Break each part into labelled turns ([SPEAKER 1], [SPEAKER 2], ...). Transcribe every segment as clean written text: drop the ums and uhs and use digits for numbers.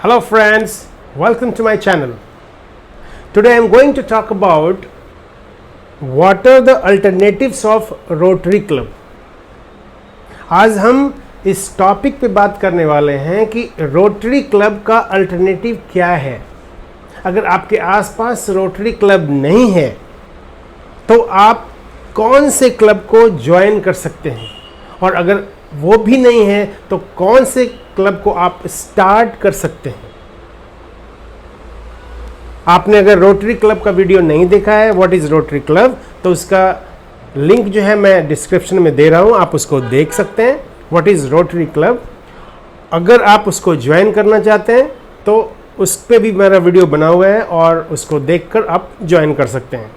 [SPEAKER 1] Hello friends, welcome to my channel. Today I am going to talk about what are the alternatives of Rotary Club. आज हम इस topic पे बात करने वाले हैं कि रोटरी क्लब का अल्टरनेटिव क्या है. अगर आपके आसपास रोटरी क्लब नहीं है तो आप कौन से क्लब को ज्वाइन कर सकते हैं, और अगर वो भी नहीं है तो कौन से क्लब को आप स्टार्ट कर सकते हैं. आपने अगर रोटरी क्लब का वीडियो नहीं देखा है, व्हाट इज़ रोटरी क्लब, तो उसका लिंक जो है मैं डिस्क्रिप्शन में दे रहा हूँ, आप उसको देख सकते हैं. व्हाट इज़ रोटरी क्लब, अगर आप उसको ज्वाइन करना चाहते हैं तो उस पर भी मेरा वीडियो बना हुआ है और उसको देखकर आप ज्वाइन कर सकते हैं.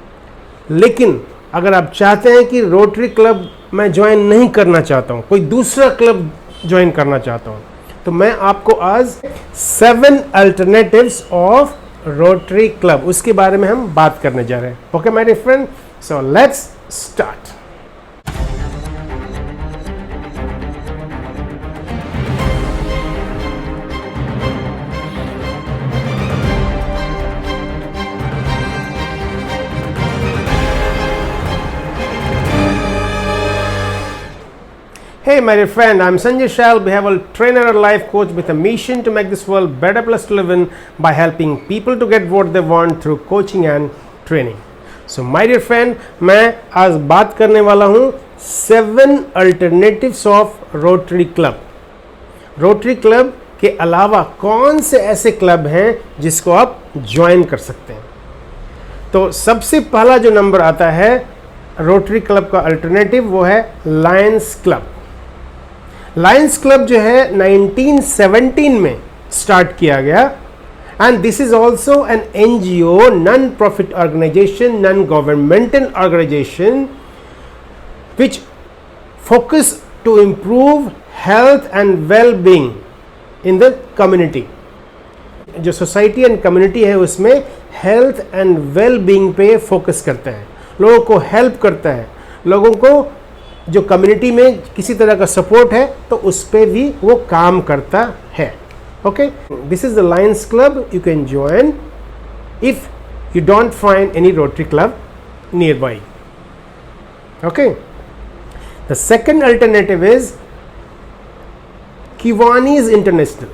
[SPEAKER 1] लेकिन अगर आप चाहते हैं कि रोटरी क्लब मैं ज्वाइन नहीं करना चाहता हूँ, कोई दूसरा क्लब ज्वाइन करना चाहता हूँ, तो मैं आपको आज 7 अल्टरनेटिव्स ऑफ रोटरी क्लब उसके बारे में हम बात करने जा रहे हैं. Okay my dear friend, so let's start. Hey my dear friend, I'm Sanjay Shal, behavioral trainer and life coach with a mission to make this world better place to live in by helping people to get what they want through coaching and training. So my dear friend, मैं आज बात करने वाला हूँ 7 alternatives of Rotary Club. Rotary Club के अलावा कौन से ऐसे क्लब हैं जिसको आप ज्वाइन कर सकते हैं. तो सबसे पहला जो नंबर आता है रोटरी क्लब का अल्टरनेटिव वो है लायंस क्लब. लायंस क्लब जो है 1917 में स्टार्ट किया गया, and this is also an NGO, non profit organization, non governmental organization which focus to improve health and well being in the community. जो society and community है उसमें health and well being पे focus करता है, लोगों को help करता है, लोगों को जो कम्युनिटी में किसी तरह का सपोर्ट है तो उस पर भी वो काम करता है. Okay, this is the Lions Club. You can join if you don't find any Rotary Club nearby. Okay, the second alternative is Kiwanis International.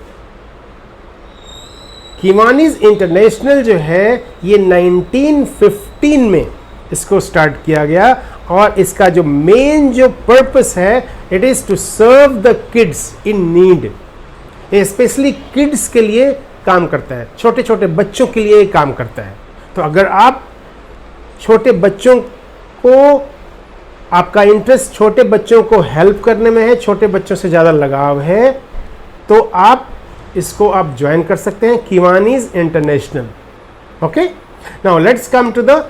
[SPEAKER 1] Kiwanis International जो है ये 1915 में इसको स्टार्ट किया गया, और इसका जो मेन जो पर्पस है it is to serve the kids in need. ये स्पेशली किड्स के लिए काम करता है, छोटे छोटे बच्चों के लिए काम करता है. तो अगर आप छोटे बच्चों को, आपका इंटरेस्ट छोटे बच्चों को हेल्प करने में है, छोटे बच्चों से ज़्यादा लगाव है, तो आप इसको आप ज्वाइन कर सकते हैं, Kiwanis International. Okay, now let's come to the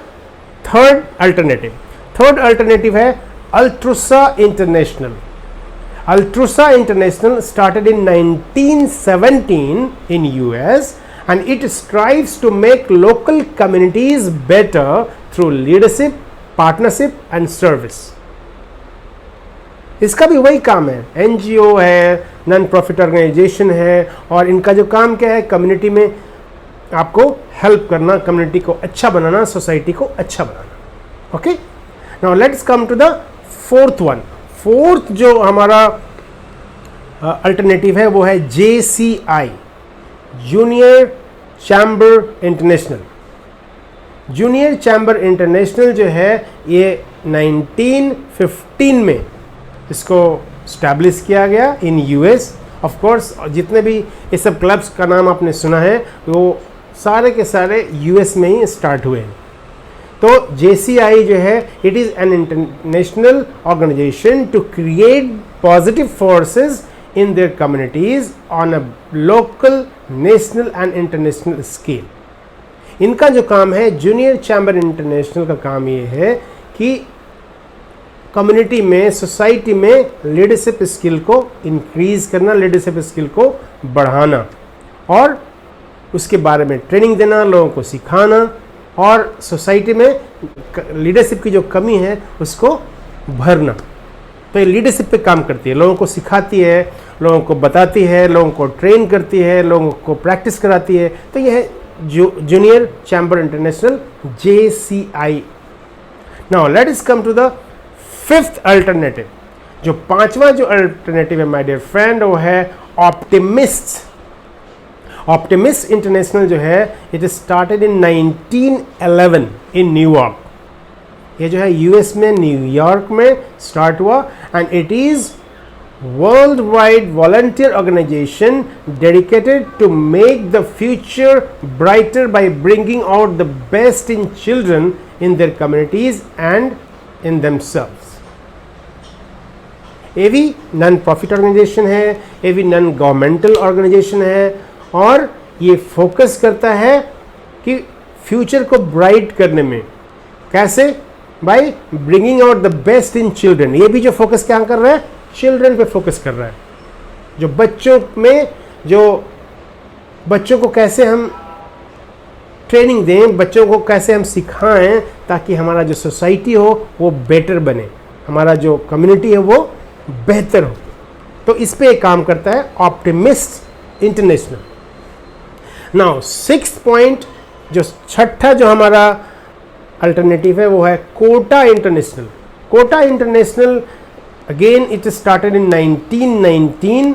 [SPEAKER 1] third alternative. Third alternative है Altrusa International. Altrusa International started in 1917 in US and it strives to make local communities better through leadership, partnership and service. इसका भी वही काम है, NGO है, non profit organisation है, और इनका जो काम क्या है, कम्युनिटी में आपको हेल्प करना, कम्युनिटी को अच्छा बनाना, सोसाइटी को अच्छा बनाना. Okay, now let's come to the fourth one. Fourth जो हमारा अल्टरनेटिव है वो है JCI, Junior chamber International. Junior chamber International जो है ये 1915 में इसको स्टैब्लिश किया गया इन US. ऑफ कोर्स जितने भी ये सब क्लब्स का नाम आपने सुना है वो सारे के सारे US में ही स्टार्ट हुए हैं. तो JCI जो है it is an international organization to create positive forces in their communities on a local, national and international scale. इनका जो काम है, जूनियर चैम्बर इंटरनेशनल का काम ये है कि कम्युनिटी में, सोसाइटी में लीडरशिप स्किल को इंक्रीज करना, लीडरशिप स्किल को बढ़ाना, और उसके बारे में ट्रेनिंग देना, लोगों को सिखाना, और सोसाइटी में लीडरशिप की जो कमी है उसको भरना. तो ये लीडरशिप पे काम करती है, लोगों को सिखाती है, लोगों को बताती है, लोगों को ट्रेन करती है, लोगों को प्रैक्टिस कराती है। तो यह है junior chamber international, JCI। Now let us come to the fifth alternative. जो पांचवा जो अल्टरनेटिव है माय डियर फ्रेंड, वो है ऑप्टिमिस्ट। ऑप्टिमिस्ट इंटरनेशनल जो है, it started in 1911 in New York. ये जो है यूएस में न्यूयॉर्क में स्टार्ट हुआ and it is world wide volunteer organisation dedicated to make the future brighter by bringing out the best in children in their communities and in themselves. ये भी non profit organisation है, ये भी non governmental organisation है और ये focus करता है कि फ्यूचर को ब्राइट करने में कैसे, by bringing out the best in children. ये भी जो फोकस क्या कर रहा है, चिल्ड्रन पे फोकस कर रहा है। जो बच्चों में, जो बच्चों को कैसे हम ट्रेनिंग दें, बच्चों को कैसे हम सिखाएं ताकि हमारा जो सोसाइटी हो वो बेटर बने, हमारा जो कम्युनिटी है वो बेहतर हो। तो इस पे एक काम करता है optimist international. Now sixth point, जो छठा जो हमारा अल्टरनेटिव है वो है quota international. Quota international again it started in 1919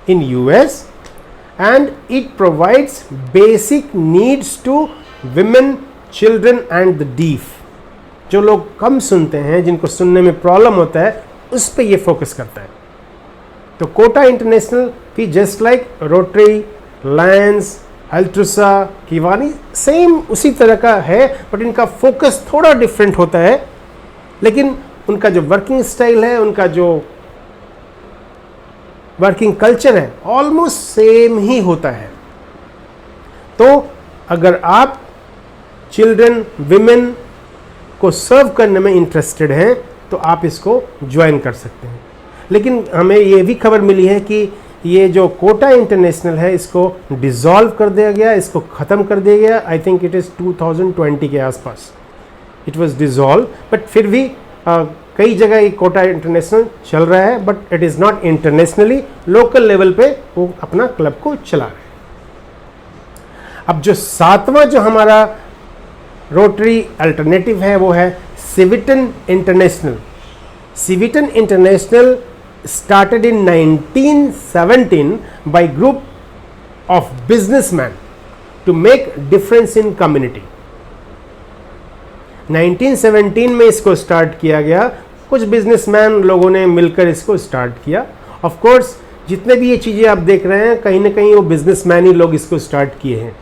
[SPEAKER 1] in US and it provides basic needs to women, children and the deaf। जो लोग कम सुनते हैं, जिनको सुनने में प्रॉब्लम होता है, उस पे ये फोकस करता है। तो कोटा इंटरनेशनल भी just like Rotary, Lions, Altrusa, Kiwanis same उसी तरह का है, बट इनका फोकस थोड़ा डिफरेंट होता है, लेकिन उनका जो वर्किंग स्टाइल है, उनका जो वर्किंग कल्चर है, ऑलमोस्ट सेम ही होता है। तो अगर आप चिल्ड्रन, विमेन को सर्व करने में इंटरेस्टेड हैं तो आप इसको ज्वाइन कर सकते हैं। लेकिन हमें ये भी खबर मिली है कि ये जो कोटा इंटरनेशनल है इसको डिसॉल्व कर दिया गया, इसको ख़त्म कर दिया गया। आई थिंक इट इज़ 2020 के आसपास इट वाज डिसॉल्व, बट फिर भी कई जगह ये कोटा इंटरनेशनल चल रहा है, but it is not internationally, local level पे वो अपना क्लब को चला रहे हैं। अब जो सातवां जो हमारा रोटरी अल्टरनेटिव है वो है Civitan International. Civitan International started in 1917 by group of businessmen to make difference in community। 1917 में इसको स्टार्ट किया गया, कुछ बिजनेसमैन लोगों ने मिलकर इसको स्टार्ट किया। ऑफ कोर्स जितने भी ये चीज़ें आप देख रहे हैं, कहीं ना कहीं वो बिजनेसमैन ही लोग इसको स्टार्ट किए हैं,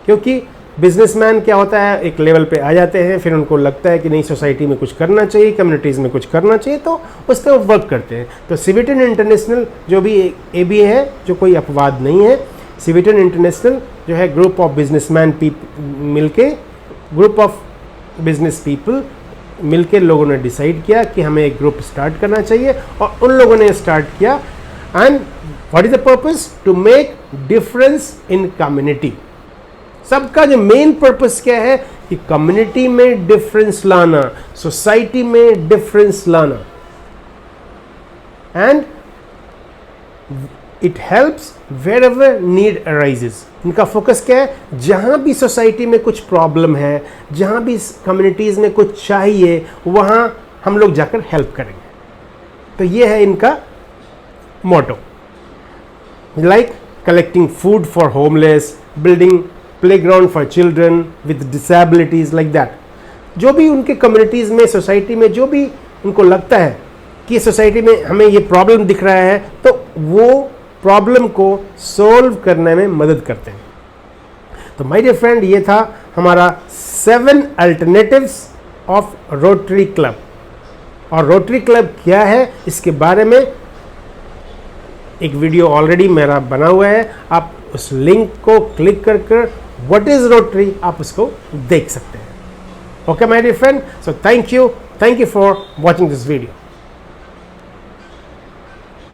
[SPEAKER 1] क्योंकि बिजनेसमैन क्या होता है, एक लेवल पे आ जाते हैं, फिर उनको लगता है कि नहीं सोसाइटी में कुछ करना चाहिए, कम्युनिटीज़ में कुछ करना चाहिए, तो उस पर वर्क करते हैं। तो सिविटन इंटरनेशनल जो भी ABA है, जो कोई अपवाद नहीं है, सिविटन इंटरनेशनल जो है ग्रुप ऑफ बिजनेसमैन मिलके, ग्रुप ऑफ बिजनेस पीपल मिलके लोगों ने डिसाइड किया कि हमें एक ग्रुप स्टार्ट करना चाहिए, और उन लोगों ने स्टार्ट किया। And what is the purpose? To make difference in community. सबका जो मेन पर्पस क्या है कि कम्युनिटी में डिफरेंस लाना, सोसाइटी में डिफरेंस लाना, and it helps wherever need arises. इनका फोकस क्या है? जहां भी सोसाइटी में कुछ प्रॉब्लम है, जहां भी कम्युनिटीज में कुछ चाहिए, वहां हम लोग जाकर हेल्प करेंगे। तो ये है इनका motto, like collecting food for homeless, building playground for children with disabilities, like that. जो भी उनके कम्युनिटीज़ में, सोसाइटी में जो भी उनको लगता है कि सोसाइटी में हमें ये प्रॉब्लम दिख रहा है, तो वो प्रॉब्लम को सॉल्व करने में मदद करते हैं। तो माय डियर फ्रेंड, ये था हमारा 7 अल्टरनेटिव्स ऑफ रोटरी क्लब। और रोटरी क्लब क्या है, इसके बारे में एक वीडियो ऑलरेडी मेरा बना हुआ है, आप उस लिंक को क्लिक कर व्हाट इज रोटरी आप उसको देख सकते हैं। Okay my dear friend, so thank you for watching this video.